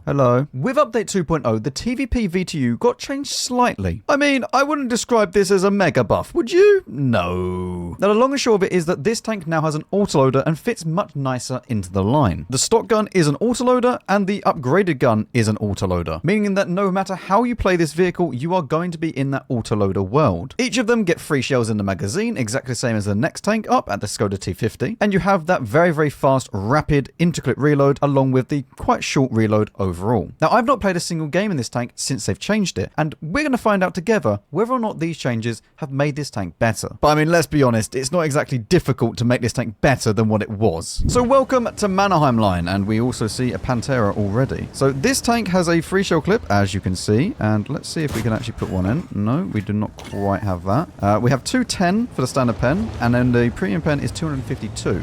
Hello. With update 2.0, the TVP VTU got changed slightly. I mean, I wouldn't describe this as a mega buff, would you? No. Now, the long and short of it is that this tank now has an autoloader and fits much nicer into the line. The stock gun is an autoloader, and the upgraded gun is an autoloader, meaning that no matter how you play this vehicle, you are going to be in that autoloader world. Each of them get 3 shells in the magazine, exactly the same as the next tank up at the Skoda T50, and you have that very, very fast, rapid interclip reload along with the quite short reload overall. Now, I've not played a single game in this tank since they've changed it, and we're going to find out together whether or not these changes have made this tank better. But I mean, let's be honest, it's not exactly difficult to make this tank better than what it was. So welcome to Mannerheim line, and we also see a Pantera already. So this tank has a 3 shell clip, as you can see, and let's see if we can actually put one in. No, we do not quite have that. We have 210 for the standard pen, and then the premium pen is 252.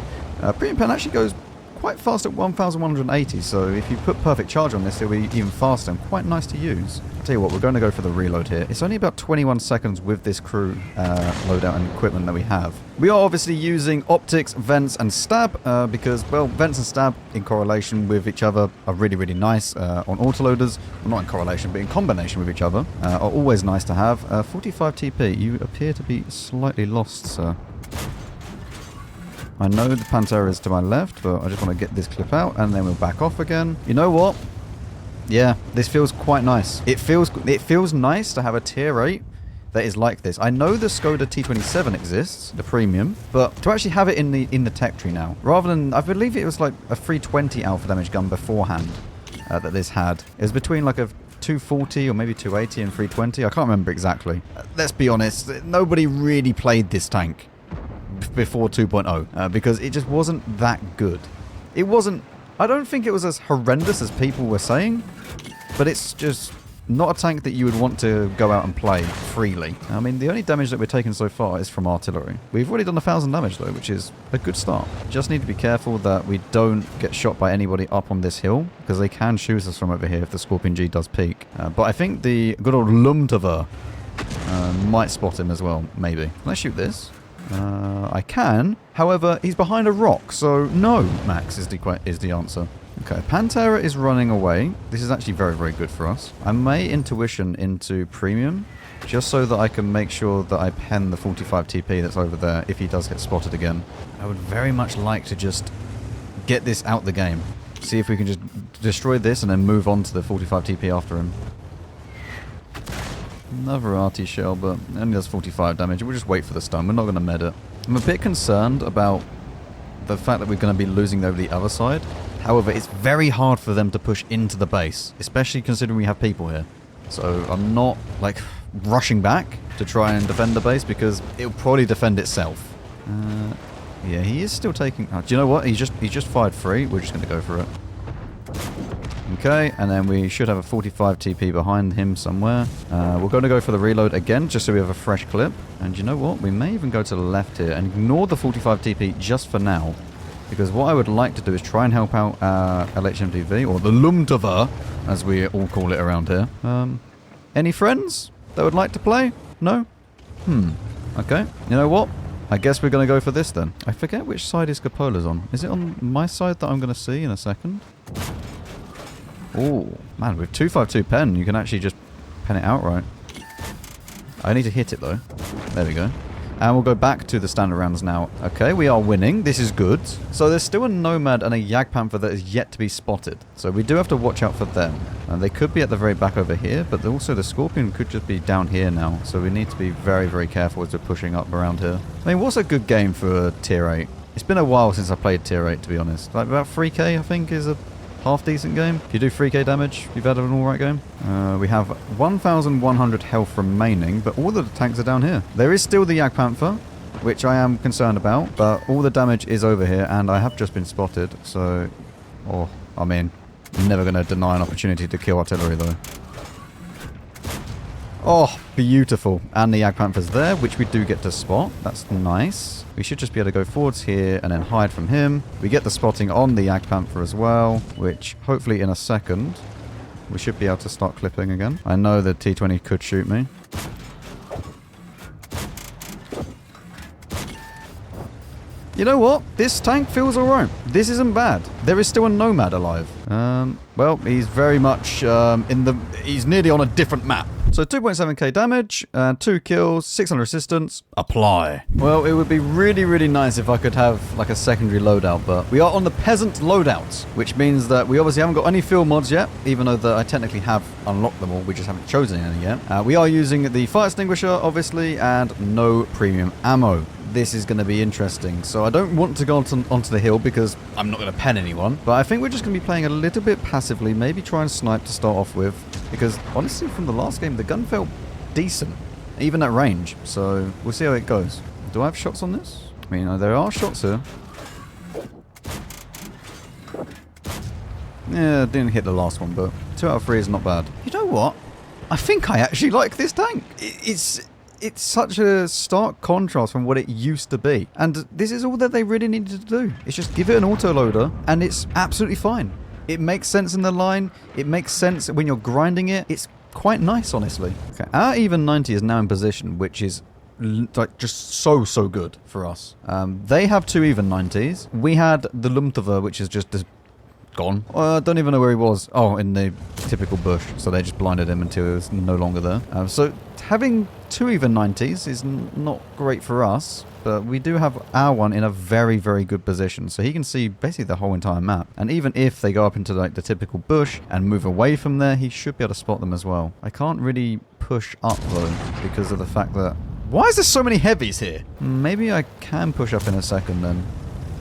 Premium pen actually goes quite fast at 1180, so if you put perfect charge on this, it'll be even faster and quite nice to use. I'll tell you what, we're going to go for the reload here. It's only about 21 seconds with this crew loadout and equipment that we have. We are obviously using optics, vents, and stab because, well, vents and stab in correlation with each other are really, really nice on autoloaders. Well, not in correlation, but in combination with each other are always nice to have. 45 TP, you appear to be slightly lost, sir. I know the Pantera is to my left, but I just want to get this clip out, and then we'll back off again. You know what? Yeah, this feels quite nice. It feels nice to have a tier 8 that is like this. I know the Skoda T27 exists, the premium, but to actually have it in the tech tree now, rather than, I believe it was like a 320 alpha damage gun beforehand that this had. It was between like a 240 or maybe 280 and 320. I can't remember exactly. Let's be honest, nobody really played this tank before 2.0 because it just wasn't that good. It wasn't, I don't think it was as horrendous as people were saying, but it's just not a tank that you would want to go out and play freely. I mean, the only damage that we're taking so far is from artillery. We've already done 1,000 damage though, which is a good start. Just need to be careful that we don't get shot by anybody up on this hill, because they can shoot us from over here if the Scorpion G does peek. But I think the good old Lumtava might spot him as well, maybe. Let's shoot this. I can. However, he's behind a rock, so no, Max is the answer. Okay, Pantera is running away. This is actually very, very good for us. I may intuition into premium, just so that I can make sure that I pen the 45 TP that's over there if he does get spotted again. I would very much like to just get this out the game. See if we can just destroy this and then move on to the 45 TP after him. Another RT shell, but it only does 45 damage. We'll just wait for the stun. We're not going to med it. I'm a bit concerned about the fact that we're going to be losing over the other side. However, it's very hard for them to push into the base, especially considering we have people here. So I'm not, like, rushing back to try and defend the base because it'll probably defend itself. Yeah, he is still taking... Oh, do you know what? He just fired 3. We're just going to go for it. Okay, and then we should have a 45 TP behind him somewhere. We're going to go for the reload again, just so we have a fresh clip. And you know what? We may even go to the left here and ignore the 45 TP just for now. Because what I would like to do is try and help out LHMTV, or the Lumtava, as we all call it around here. Any friends that would like to play? No? Okay. You know what? I guess we're going to go for this then. I forget which side is Capola's on. Is it on my side that I'm going to see in a second? Oh, man, with 252 pen, you can actually just pen it outright. I need to hit it, though. There we go. And we'll go back to the standard rounds now. Okay, we are winning. This is good. So there's still a Nomad and a Jagdpanther that is yet to be spotted. So we do have to watch out for them. And they could be at the very back over here, but also the Scorpion could just be down here now. So we need to be very, very careful as we're pushing up around here. I mean, what's a good game for Tier 8? It's been a while since I played Tier 8, to be honest. Like about 3k, I think, is a half decent game. If you do 3k damage, you've had an alright game. We have 1,100 health remaining, but all of the tanks are down here. There is still the Jagdpanther, which I am concerned about, but all the damage is over here, and I have just been spotted, so... Oh, I mean, I'm never going to deny an opportunity to kill artillery, though. Oh, beautiful. And the Jagdpanther's there, which we do get to spot. That's nice. We should just be able to go forwards here and then hide from him. We get the spotting on the Jagdpanther as well, which hopefully in a second we should be able to start clipping again. I know the T20 could shoot me. You know what? This tank feels alright. This isn't bad. There is still a Nomad alive. Well, he's very much he's nearly on a different map. So 2.7k damage, 2 kills, 600 resistance, apply. Well, it would be really, really nice if I could have like a secondary loadout, but we are on the Peasant Loadout, which means that we obviously haven't got any field mods yet, even though I technically have unlocked them all, we just haven't chosen any yet. We are using the fire extinguisher, obviously, and no premium ammo. This is going to be interesting. So I don't want to go onto the hill because I'm not going to pen anyone. But I think we're just going to be playing a little bit passively. Maybe try and snipe to start off with. Because honestly, from the last game, the gun felt decent. Even at range. So we'll see how it goes. Do I have shots on this? I mean, there are shots here. Yeah, didn't hit the last one, but 2 out of 3 is not bad. You know what? I think I actually like this tank. It's such a stark contrast from what it used to be. And this is all that they really needed to do. It's just give it an autoloader and it's absolutely fine. It makes sense in the line. It makes sense when you're grinding it. It's quite nice, honestly. Okay, our even 90 is now in position, which is like just so good for us. They have 2 even 90s. We had the Lumtova, which is just gone. I don't even know where he was. Oh, in the typical bush. So they just blinded him until he was no longer there. So having 2 even 90s is not great for us, but we do have our one in a very good position. So he can see basically the whole entire map. And even if they go up into like the typical bush and move away from there, he should be able to spot them as well. I can't really push up though because of the fact that... Why is there so many heavies here? Maybe I can push up in a second then,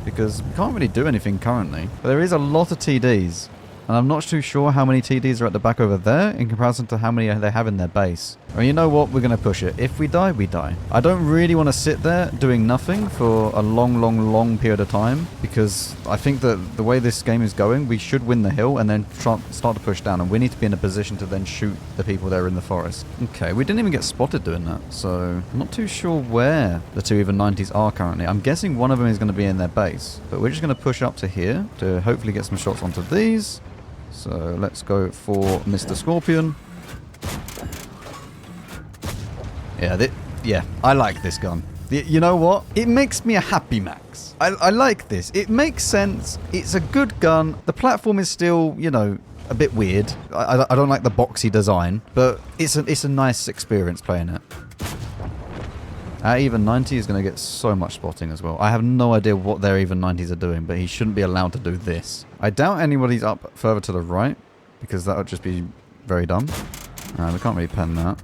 because we can't really do anything currently. But there is a lot of TDs, and I'm not too sure how many TDs are at the back over there in comparison to how many they have in their base. Well, you know what? We're going to push it. If we die, we die. I don't really want to sit there doing nothing for a long period of time, because I think that the way this game is going, we should win the hill and then start to push down, and we need to be in a position to then shoot the people there in the forest. Okay, we didn't even get spotted doing that, so I'm not too sure where the 2 even 90s are currently. I'm guessing one of them is going to be in their base, but we're just going to push up to here to hopefully get some shots onto these. So let's go for Mr. Scorpion. Yeah, I like this gun. You know what? It makes me a happy max. I like this. It makes sense. It's a good gun. The platform is still, you know, a bit weird. I don't like the boxy design, but it's a nice experience playing it. Our even 90 is going to get so much spotting as well. I have no idea what their even 90s are doing, but he shouldn't be allowed to do this. I doubt anybody's up further to the right, because that would just be very dumb. We can't really pen that.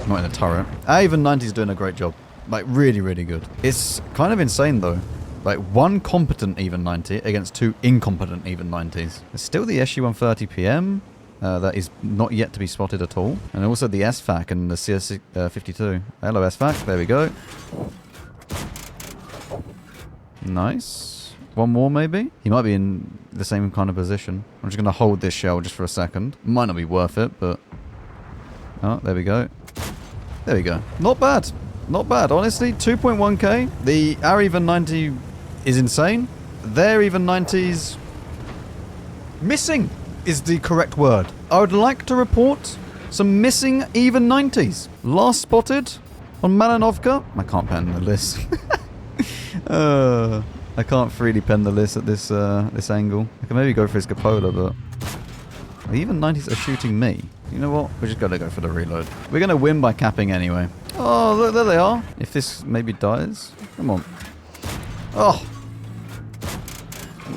Not in a turret. Our even 90 is doing a great job. Like, really good. It's kind of insane, though. Like, 1 competent even 90 against 2 incompetent even 90s. There's still the SU-130 PM. That is not yet to be spotted at all. And also the SFAC and the CS-52. Hello, SFAC. There we go. Nice. One more, maybe? He might be in the same kind of position. I'm just going to hold this shell just for a second. Might not be worth it, but... Oh, there we go. There we go. Not bad. Not bad, honestly. 2.1k. Our even 90 is insane. Their even 90s... missing is the correct word. I would like to report some missing even 90s. Last spotted on Malanovka. I can't pen the list. I can't freely pen the list at this angle. I can maybe go for his Capola, but the even 90s are shooting me. You know what? We're just going to go for the reload. We're going to win by capping anyway. Oh, look, there they are. If this maybe dies. Come on. Oh.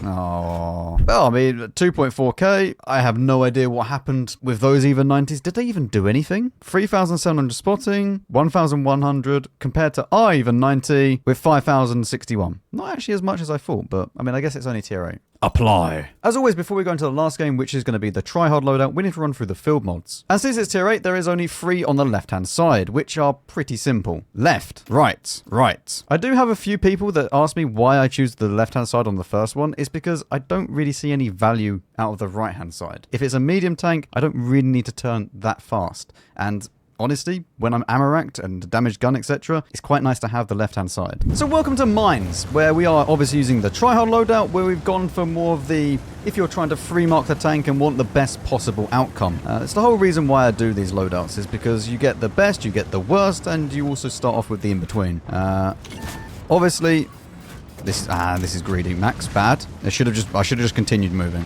Oh. Well, I mean, 2.4k. I have no idea what happened with those even 90s. Did they even do anything? 3,700 spotting, 1,100 compared to our even 90 with 5,061. Not actually as much as I thought, but I mean, I guess it's only tier 8. Apply. As always, before we go into the last game, which is going to be the Hard Loadout, we need to run through the field mods. And since it's tier 8, there is only 3 on the left-hand side, which are pretty simple. Left, right, right. I do have a few people that ask me why I choose the left-hand side on the first one. It's because I don't really see any value out of the right-hand side. If it's a medium tank, I don't really need to turn that fast. And honestly, when I'm ammo-racked and damaged gun, etc., it's quite nice to have the left-hand side. So welcome to Mines, where we are obviously using the Hard Loadout, where we've gone for more of the, if you're trying to free mark the tank and want the best possible outcome. It's the whole reason why I do these loadouts, is because you get the best, you get the worst, and you also start off with the in-between. Obviously, this is greedy. Max, bad. I should have just continued moving.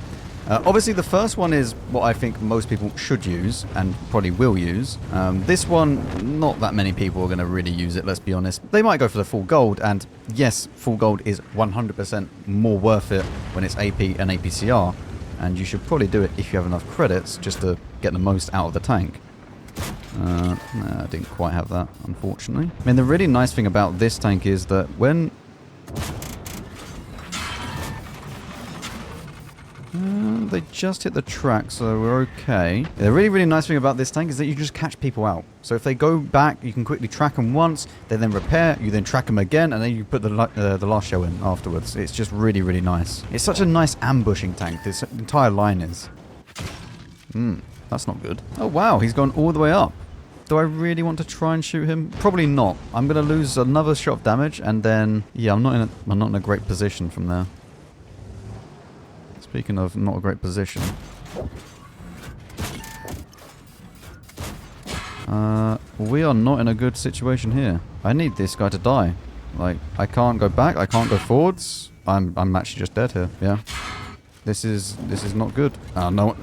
Obviously, the first one is what I think most people should use and probably will use. This one, not that many people are going to really use it, let's be honest. They might go for the full gold, and yes, full gold is 100% more worth it when it's AP and APCR, and you should probably do it if you have enough credits just to get the most out of the tank. I didn't quite have that, unfortunately. I mean, the really nice thing about this tank is that when... they just hit the track, so we're okay. The really, really nice thing about this tank is that you just catch people out. So if they go back, you can quickly track them once, they then repair, you then track them again, and then you put the last shell in afterwards. It's just really, really nice. It's such a nice ambushing tank, this entire line is. That's not good. Oh wow, he's gone all the way up. Do I really want to try and shoot him? Probably not. I'm going to lose another shot of damage, and then... yeah, I'm not in a great position from there. Speaking of not a great position. We are not in a good situation here. I need this guy to die. Like, I can't go back, I can't go forwards. I'm actually just dead here, yeah. This is not good. No,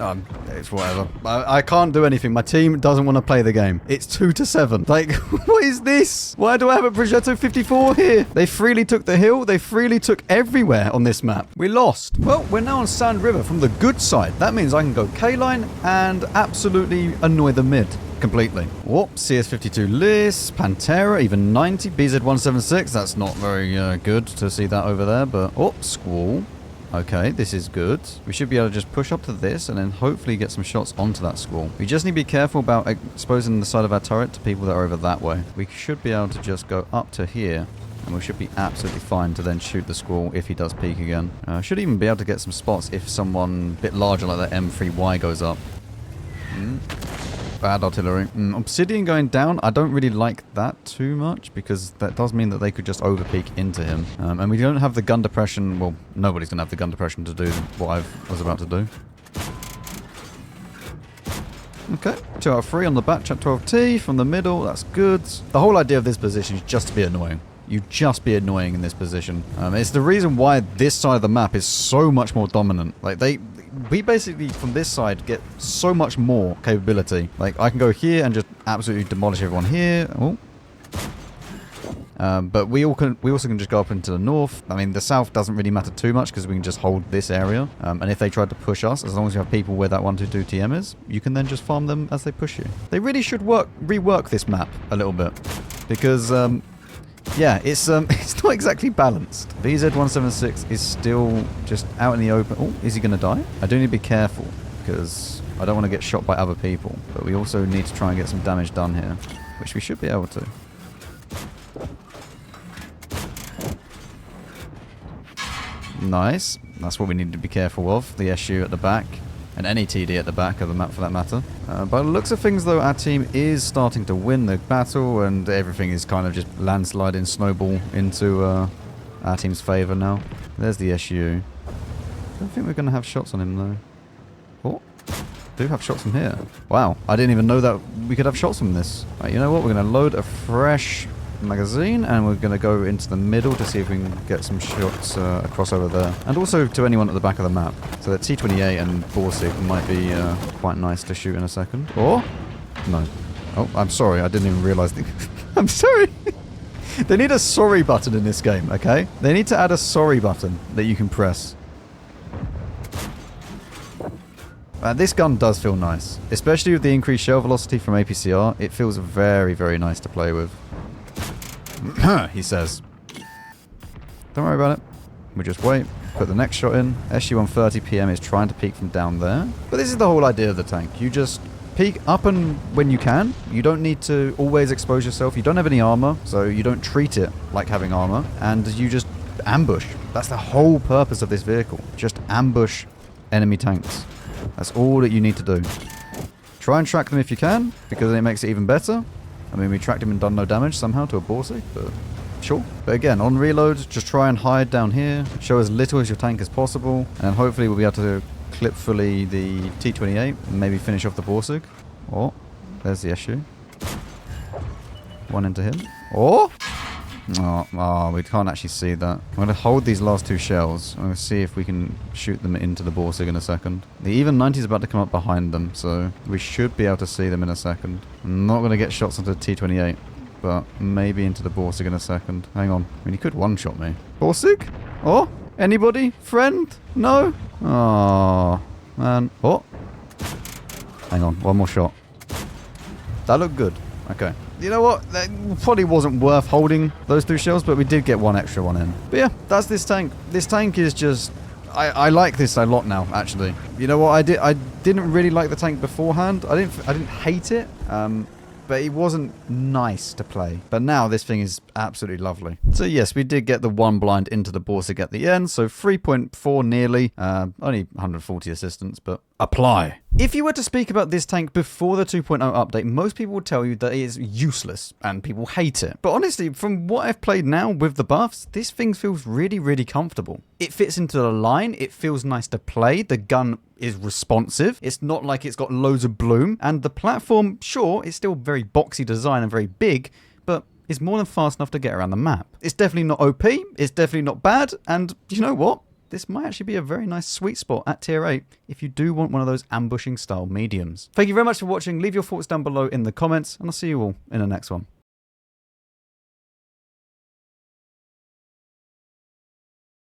it's whatever. I can't do anything. My team doesn't want to play the game. It's 2-7. Like, what is this? Why do I have a Progetto 54 here? They freely took the hill. They freely took everywhere on this map. We lost. Well, we're now on Sand River from the good side. That means I can go K-line and absolutely annoy the mid completely. Whoop, CS52 Liss, Pantera, even 90, BZ176. That's not very good to see that over there, but... oh, Squall. Okay, this is good. We should be able to just push up to this and then hopefully get some shots onto that squall. We just need to be careful about exposing the side of our turret to people that are over that way. We should be able to just go up to here and we should be absolutely fine to then shoot the squall if he does peek again. Should even be able to get some spots if someone a bit larger like that M3Y goes up. Bad artillery. Obsidian going down, I don't really like that too much because that does mean that they could just overpeak into him. And we don't have the gun depression. Well, nobody's going to have the gun depression to do what I was about to do. Okay, 2 out of 3 on the back, chat 12T from the middle. That's good. The whole idea of this position is just to be annoying. You just be annoying in this position. It's the reason why this side of the map is so much more dominant. Like, we basically, from this side, get so much more capability. Like, I can go here and just absolutely demolish everyone here. Oh. But we also can just go up into the north. I mean, the south doesn't really matter too much because we can just hold this area. And if they tried to push us, as long as you have people where that 122 TM is, you can then just farm them as they push you. They really should rework this map a little bit. Because... yeah, it's not exactly balanced. BZ176 is still just out in the open. Oh, is he going to die? I do need to be careful because I don't want to get shot by other people. But we also need to try and get some damage done here, which we should be able to. Nice. That's what we need to be careful of. The SU at the back. And any TD at the back of the map for that matter. By the looks of things though, our team is starting to win the battle and everything is kind of just landsliding snowball into our team's favour now. There's the SU. I don't think we're going to have shots on him though. Oh, do have shots from here. Wow, I didn't even know that we could have shots from this. Right, you know what, we're going to load a fresh magazine and we're going to go into the middle to see if we can get some shots across over there. And also to anyone at the back of the map. So that T28 and Borsig might be quite nice to shoot in a second. Or? No. Oh, I'm sorry, I didn't even realise. I'm sorry. They need a sorry button in this game, okay? They need to add a sorry button that you can press. This gun does feel nice. Especially with the increased shell velocity from APCR. It feels very, very nice to play with. He says. Don't worry about it. We just wait. Put the next shot in. SU-130 PM is trying to peek from down there. But this is the whole idea of the tank. You just peek up and when you can. You don't need to always expose yourself. You don't have any armor, so you don't treat it like having armor. And you just ambush. That's the whole purpose of this vehicle. Just ambush enemy tanks. That's all that you need to do. Try and track them if you can, because it makes it even better. I mean, we tracked him and done no damage somehow to a Borsig, but sure. But again, on reload, just try and hide down here. Show as little as your tank as possible. And hopefully we'll be able to clip fully the T28 and maybe finish off the Borsig. Oh, there's the SU. One into him. Oh! Oh, we can't actually see that. I'm going to hold these last 2 shells. I'm going to see if we can shoot them into the Borsig in a second. The even 90 is about to come up behind them, so we should be able to see them in a second. I'm not going to get shots into the T28, but maybe into the Borsig in a second. Hang on. I mean, he could one-shot me. Borsig? Oh? Anybody? Friend? No? Oh, man. Oh. Hang on. One more shot. That looked good. Okay. You know what? That probably wasn't worth holding those 2 shells, but we did get 1 extra one in. But yeah, that's this tank. This tank is just... I like this a lot now, actually. You know what? I didn't really like the tank beforehand. I didn't hate it. But it wasn't nice to play. But now this thing is absolutely lovely. So yes, we did get the 1 blind into the Borsig at the end. So 3.4 nearly. Only 140 assistance, but apply. If you were to speak about this tank before the 2.0 update, most people would tell you that it is useless and people hate it. But honestly, from what I've played now with the buffs, this thing feels really, really comfortable. It fits into the line. It feels nice to play. The gun is responsive. It's not like it's got loads of bloom. And the platform, sure, it's still very boxy design and very big, but it's more than fast enough to get around the map. It's definitely not OP. It's definitely not bad. And you know what? This might actually be a very nice sweet spot at tier 8 if you do want one of those ambushing style mediums. Thank you very much for watching. Leave your thoughts down below in the comments, and I'll see you all in the next one.